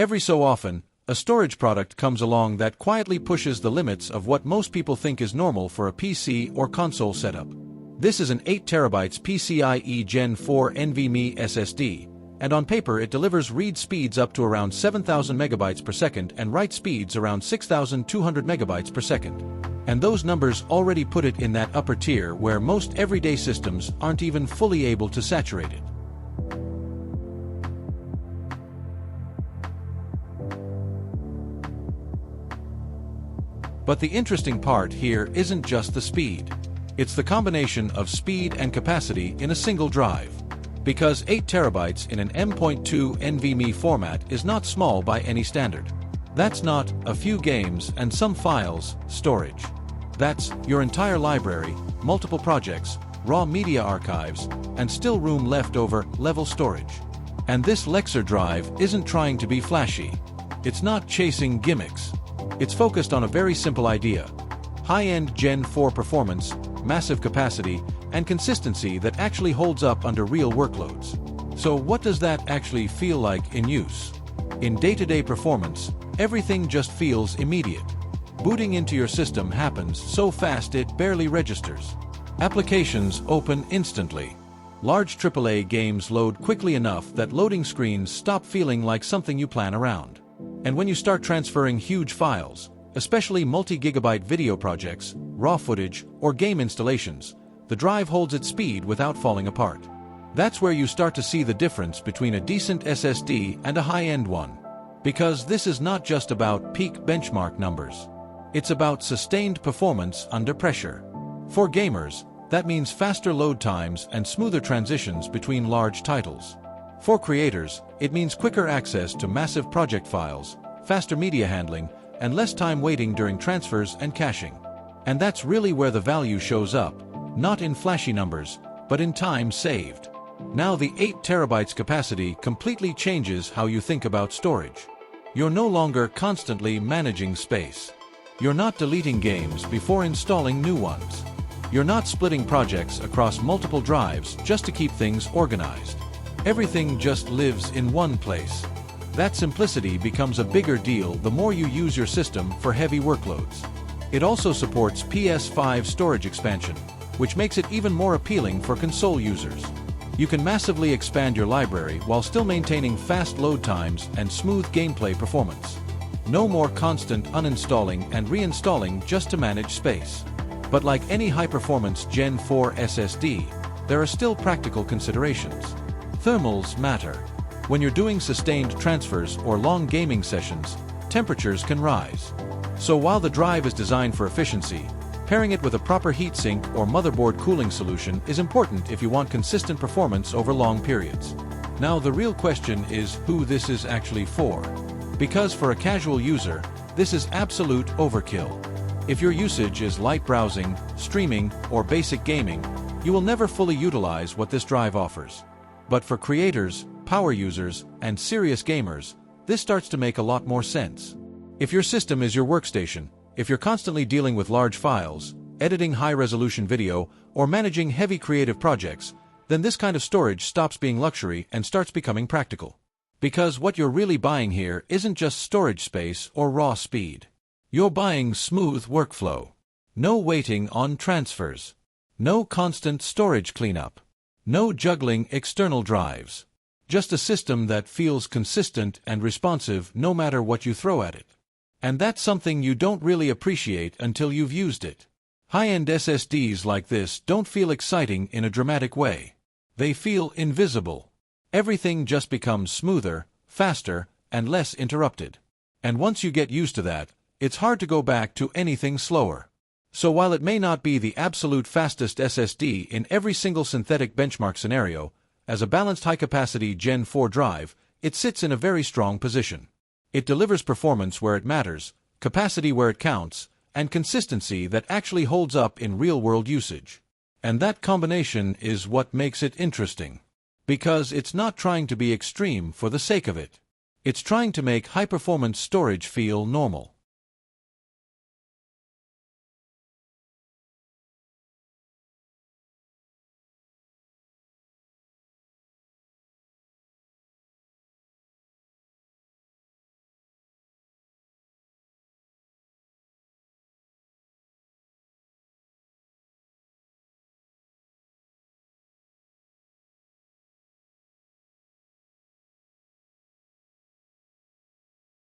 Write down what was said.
Every so often, a storage product comes along that quietly pushes the limits of what most people think is normal for a PC or console setup. This is an 8TB PCIe Gen4 NVMe SSD, and on paper it delivers read speeds up to around 7,000 megabytes per second and write speeds around 6,200 megabytes per second. And those numbers already put it in that upper tier where most everyday systems aren't even fully able to saturate it. But the interesting part here isn't just the speed. It's the combination of speed and capacity in a single drive. Because 8 terabytes in an M.2 NVMe format is not small by any standard. That's not a few games and some files storage. That's your entire library, multiple projects, raw media archives, and still room left over level storage. And this Lexar drive isn't trying to be flashy. It's not chasing gimmicks. It's focused on a very simple idea: high-end Gen 4 performance, massive capacity, and consistency that actually holds up under real workloads. So what does that actually feel like in use? In day-to-day performance, everything just feels immediate. Booting into your system happens so fast it barely registers. Applications open instantly. Large AAA games load quickly enough that loading screens stop feeling like something you plan around. And when you start transferring huge files, especially multi-gigabyte video projects, raw footage, or game installations, the drive holds its speed without falling apart. That's where you start to see the difference between a decent SSD and a high-end one. Because this is not just about peak benchmark numbers. It's about sustained performance under pressure. For gamers, that means faster load times and smoother transitions between large titles. For creators, it means quicker access to massive project files, faster media handling, and less time waiting during transfers and caching. And that's really where the value shows up, not in flashy numbers, but in time saved. Now the 8 terabytes capacity completely changes how you think about storage. You're no longer constantly managing space. You're not deleting games before installing new ones. You're not splitting projects across multiple drives just to keep things organized. Everything just lives in one place. That simplicity becomes a bigger deal the more you use your system for heavy workloads. It also supports PS5 storage expansion, which makes it even more appealing for console users. You can massively expand your library while still maintaining fast load times and smooth gameplay performance. No more constant uninstalling and reinstalling just to manage space. But like any high-performance Gen 4 SSD, there are still practical considerations. Thermals matter. When you're doing sustained transfers or long gaming sessions, temperatures can rise. So while the drive is designed for efficiency, pairing it with a proper heatsink or motherboard cooling solution is important if you want consistent performance over long periods. Now the real question is who this is actually for. Because for a casual user, this is absolute overkill. If your usage is light browsing, streaming, or basic gaming, you will never fully utilize what this drive offers. But for creators, power users, and serious gamers, this starts to make a lot more sense. If your system is your workstation, if you're constantly dealing with large files, editing high-resolution video, or managing heavy creative projects, then this kind of storage stops being luxury and starts becoming practical. Because what you're really buying here isn't just storage space or raw speed. You're buying smooth workflow. No waiting on transfers. No constant storage cleanup. No juggling external drives. Just a system that feels consistent and responsive no matter what you throw at it. And that's something you don't really appreciate until you've used it. High-end SSDs like this don't feel exciting in a dramatic way. They feel invisible. Everything just becomes smoother, faster, and less interrupted. And once you get used to that, it's hard to go back to anything slower. So while it may not be the absolute fastest SSD in every single synthetic benchmark scenario, as a balanced high-capacity Gen 4 drive, it sits in a very strong position. It delivers performance where it matters, capacity where it counts, and consistency that actually holds up in real-world usage. And that combination is what makes it interesting. Because it's not trying to be extreme for the sake of it. It's trying to make high-performance storage feel normal.